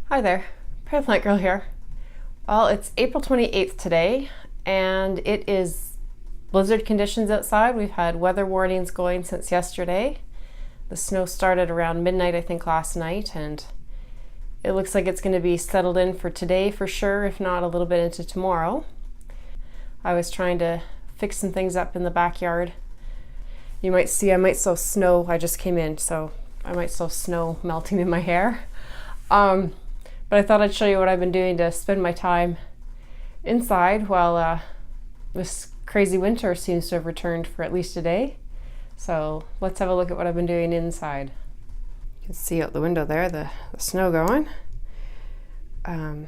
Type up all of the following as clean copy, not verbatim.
Hi there, Private Plant Girl here. Well, it's April 28th today, and it is blizzard conditions outside. We've had weather warnings going since yesterday. The snow started around midnight, I think, last night, and it looks like it's going to be settled in for today for sure, if not a little bit into tomorrow. I was trying to fix some things up in the backyard. You might see I might still snow. I just came in, so I might still snow melting in my hair. But I thought I'd show you what I've been doing to spend my time inside while this crazy winter seems to have returned for at least a day. So let's have a look at what I've been doing inside. You can see out the window there the snow going. But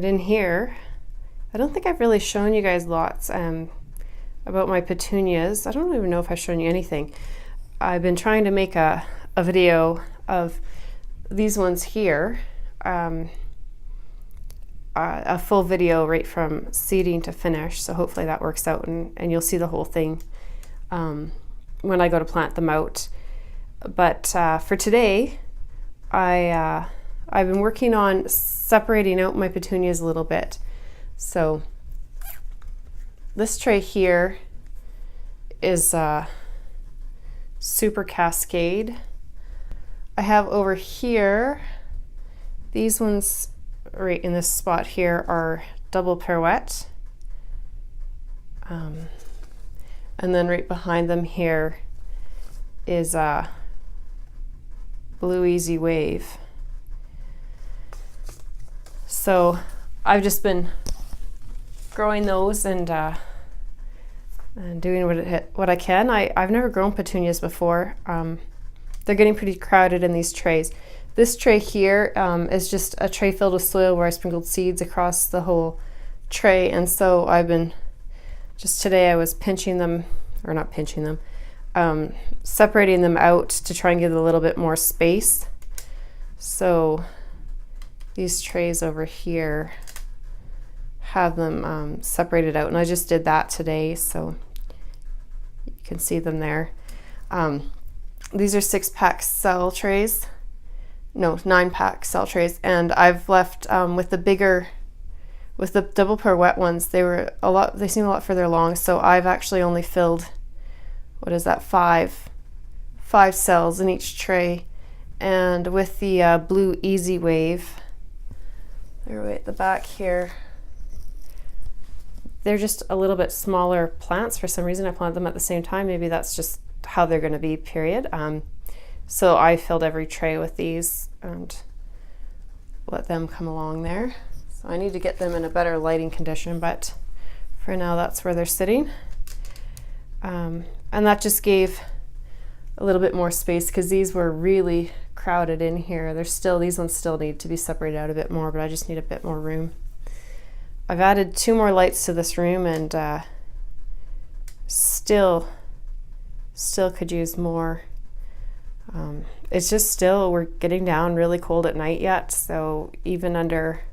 in here, I don't think I've really shown you guys lots about my petunias. I don't even know if I've shown you anything. I've been trying to make a video of these ones here, a full video right from seeding to finish, so hopefully that works out and you'll see the whole thing when I go to plant them out. But for today, I've been working on separating out my petunias a little bit. So this tray here is Super Cascade. I have over here, these ones right in this spot here are Double Pirouette. And then right behind them here is Blue Easy Wave. So I've just been growing those and doing what I can. I've never grown petunias before. They're getting pretty crowded in these trays. This tray here is just a tray filled with soil where I sprinkled seeds across the whole tray, and so I've been, just today I was pinching them, or not pinching them, separating them out to try and give it a little bit more space. So these trays over here have them separated out, and I just did that today, so you can see them there. These are 6-pack cell trays, no, 9-pack cell trays, and I've left with the Double Pirouette ones, they seem a lot further along, so I've actually only filled, what is that, five cells in each tray. And with the Blue Easy Wave, they're way at the back here, they're just a little bit smaller plants for some reason. I planted them at the same time. Maybe that's just how they're going to be, period. So I filled every tray with these and let them come along there. So I need to get them in a better lighting condition, but for now that's where they're sitting. And that just gave a little bit more space because these were really crowded in here. These ones still need to be separated out a bit more, but I just need a bit more room. I've added 2 more lights to this room and still could use more. It's just we're getting down really cold at night yet, so even under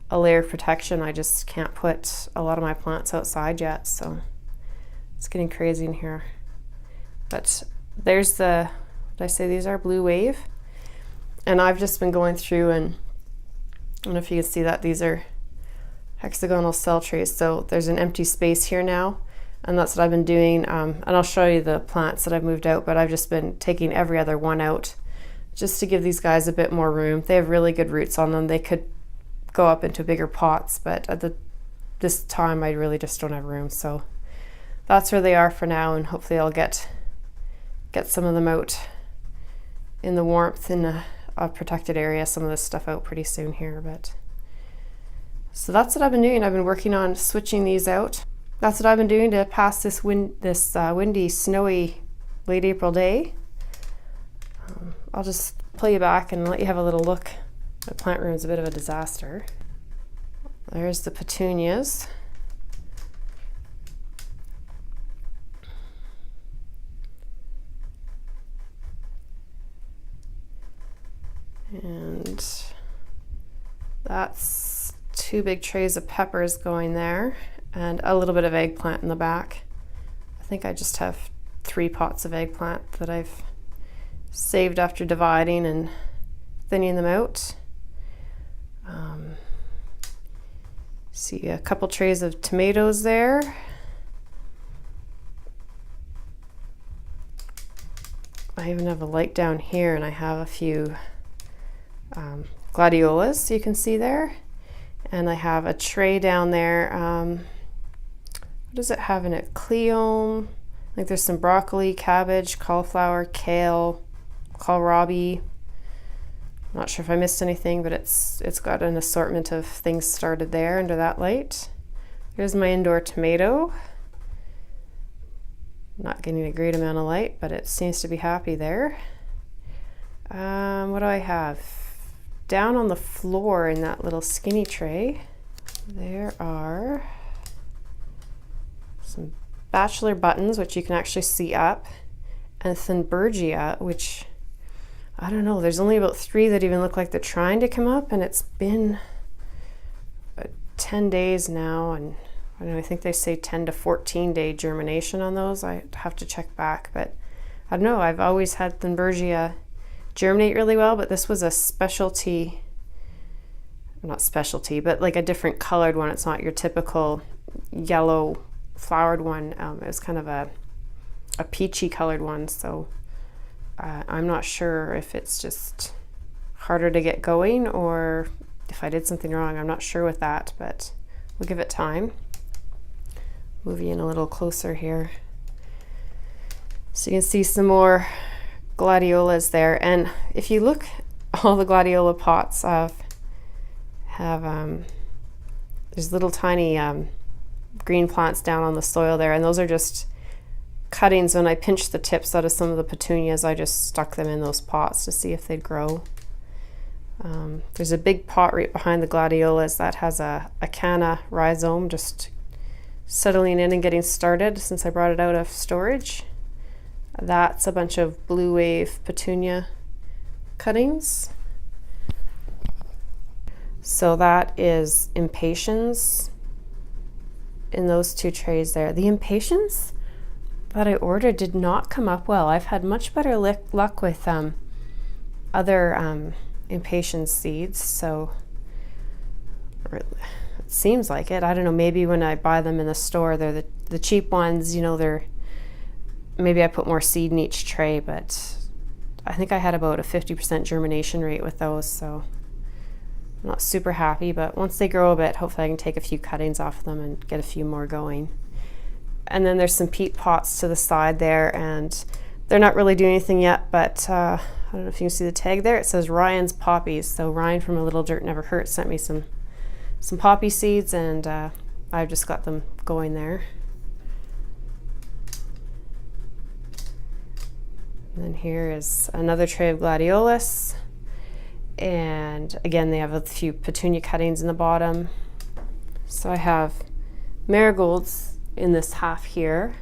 a layer of protection I just can't put a lot of my plants outside yet, so it's getting crazy in here. But there's did I say these are Blue Wave? And I've just been going through, and I don't know if you can see that these are hexagonal cell trays, so there's an empty space here now. And that's what I've been doing, and I'll show you the plants that I've moved out, but I've just been taking every other one out just to give these guys a bit more room. They have really good roots on them. They could go up into bigger pots, but at this time I really just don't have room. So that's where they are for now, and hopefully I'll get some of them out in the warmth in a protected area, some of this stuff out pretty soon here. But so that's what I've been doing. I've been working on switching these out. That's what I've been doing to pass this windy, snowy late April day. I'll just play you back and let you have a little look. My plant room is a bit of a disaster. There's the petunias. And that's 2 big trays of peppers going there, and a little bit of eggplant in the back. I think I just have 3 pots of eggplant that I've saved after dividing and thinning them out. See a couple trays of tomatoes there. I even have a light down here, and I have a few gladiolas you can see there. And I have a tray down there. What does it have in it? Cleome. I think there's some broccoli, cabbage, cauliflower, kale, kohlrabi. I'm not sure if I missed anything, but it's got an assortment of things started there under that light. Here's my indoor tomato. Not getting a great amount of light, but it seems to be happy there. What do I have? Down on the floor in that little skinny tray, there are some bachelor buttons, which you can actually see up, and Thunbergia, which, I don't know, there's only about 3 that even look like they're trying to come up, and it's been 10 days now, and I don't know, I think they say 10 to 14 day germination on those. I have to check back, but I don't know, I've always had Thunbergia germinate really well, but this was a specialty, not specialty, but like a different colored one. It's not your typical yellow flowered one. It was kind of a peachy colored one, so I'm not sure if it's just harder to get going or if I did something wrong. I'm not sure with that, but we'll give it time. Move you in a little closer here. So you can see some more gladiolas there, and if you look, all the gladiola pots have there's little tiny green plants down on the soil there, and those are just cuttings. When I pinched the tips out of some of the petunias, I just stuck them in those pots to see if they'd grow. There's a big pot right behind the gladiolas that has a canna rhizome just settling in and getting started since I brought it out of storage. That's a bunch of Blue Wave petunia cuttings. So that is impatiens in those 2 trays there. The impatiens that I ordered did not come up well. I've had much better luck with other impatiens seeds, so it seems like it. I don't know, maybe when I buy them in the store, they're the cheap ones, you know, maybe I put more seed in each tray, but I think I had about a 50% germination rate with those, so I'm not super happy, but once they grow a bit, hopefully I can take a few cuttings off them and get a few more going. And then there's some peat pots to the side there, and they're not really doing anything yet, but I don't know if you can see the tag there. It says Ryan's Poppies. So Ryan from A Little Dirt Never Hurts sent me some poppy seeds, and I've just got them going there. And then here is another tray of gladiolus, and again they have a few petunia cuttings in the bottom. So I have marigolds in this half here,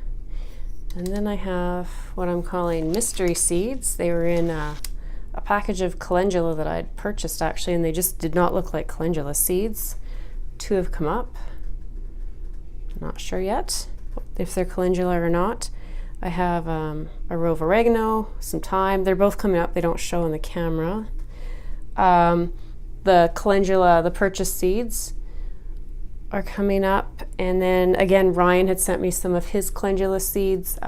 and then I have what I'm calling mystery seeds. They were in a package of calendula that I'd purchased actually, and they just did not look like calendula seeds. 2 have come up. Not sure yet if they're calendula or not. I have a row of oregano, some thyme. They're both coming up. They don't show on the camera. The calendula, the purchased seeds are coming up. And then again, Ryan had sent me some of his calendula seeds.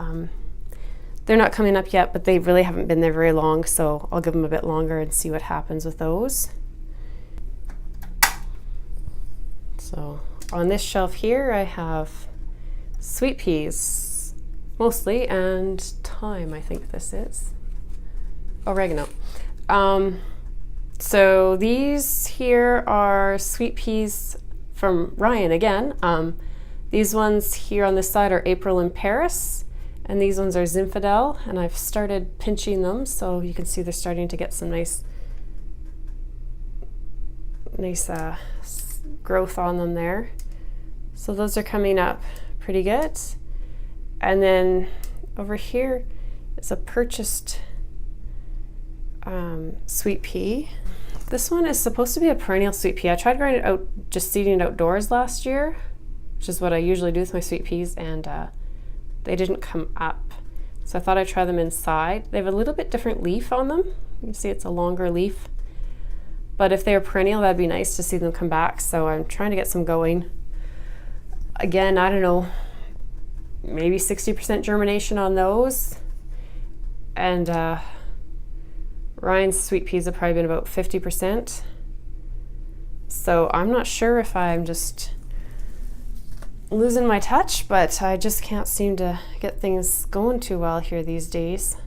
They're not coming up yet, but they really haven't been there very long, so I'll give them a bit longer and see what happens with those. So on this shelf here, I have sweet peas mostly, and thyme, I think this is. Oregano. So these here are sweet peas from Ryan again. These ones here on this side are April in Paris, and these ones are Zinfandel, and I've started pinching them, so you can see they're starting to get some nice growth on them there. So those are coming up pretty good. And then over here is a purchased sweet pea. This one is supposed to be a perennial sweet pea. I tried growing it out, just seeding it outdoors last year, which is what I usually do with my sweet peas, and they didn't come up. So I thought I'd try them inside. They have a little bit different leaf on them. You can see it's a longer leaf. But if they're perennial, that'd be nice to see them come back. So I'm trying to get some going. Again, I don't know, maybe 60% germination on those. And Ryan's sweet peas have probably been about 50%. So I'm not sure if I'm just losing my touch, but I just can't seem to get things going too well here these days.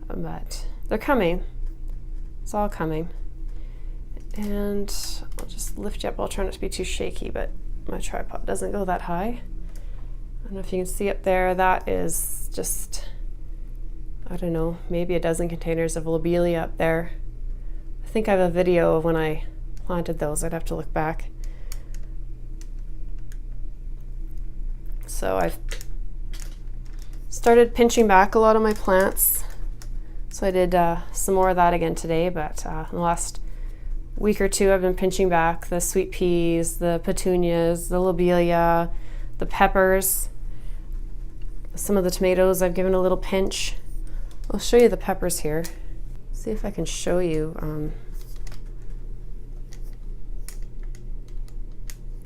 But they're coming. It's all coming. And I'll just lift you up. I'll try not to be too shaky, but my tripod doesn't go that high. I don't know if you can see up there, that is just, I don't know, maybe a dozen containers of lobelia up there. I think I have a video of when I planted those. I'd have to look back. So I've started pinching back a lot of my plants. So I did some more of that again today, but in the last week or two I've been pinching back the sweet peas, the petunias, the lobelia, the peppers. Some of the tomatoes I've given a little pinch. I'll show you the peppers here. See if I can show you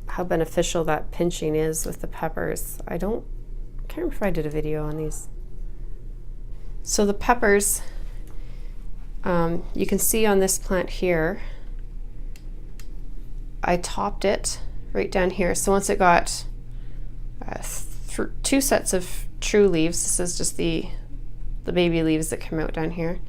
how beneficial that pinching is with the peppers. I can't remember if I did a video on these. So the peppers, you can see on this plant here, I topped it right down here. So once it got 2 sets of true leaves, this is just the baby leaves that come out down here,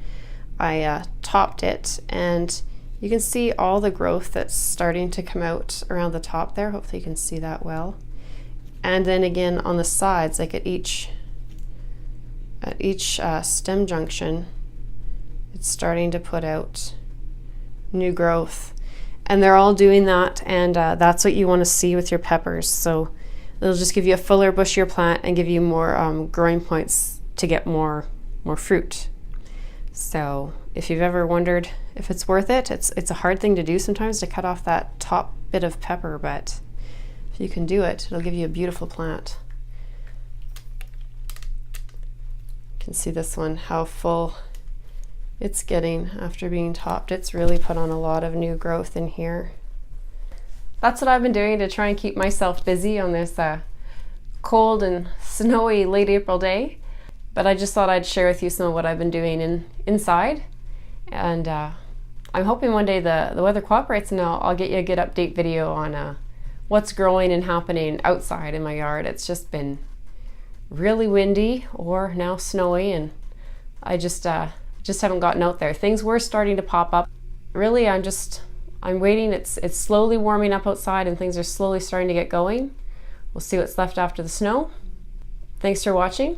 I topped it, and you can see all the growth that's starting to come out around the top there. Hopefully you can see that well. And then again on the sides, like at each stem junction, it's starting to put out new growth. And they're all doing that, and that's what you want to see with your peppers. So it'll just give you a fuller, bushier plant and give you more growing points to get more fruit. So if you've ever wondered if it's worth it, it's a hard thing to do sometimes, to cut off that top bit of pepper, but if you can do it, it'll give you a beautiful plant. You can see this one, how full it's getting after being topped. It's really put on a lot of new growth in here. That's what I've been doing to try and keep myself busy on this cold and snowy late April day. But I just thought I'd share with you some of what I've been doing inside. And I'm hoping one day the weather cooperates and I'll get you a good update video on what's growing and happening outside in my yard. It's just been really windy or now snowy, and I just haven't gotten out there. Things were starting to pop up. Really, I'm waiting. It's slowly warming up outside and things are slowly starting to get going. We'll see what's left after the snow. Thanks for watching.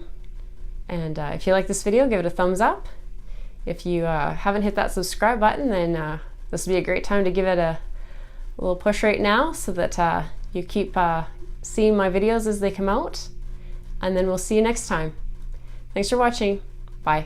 And if you like this video, give it a thumbs up. If you haven't hit that subscribe button, then this would be a great time to give it a little push right now, so that you keep seeing my videos as they come out. And then we'll see you next time. Thanks for watching. Bye.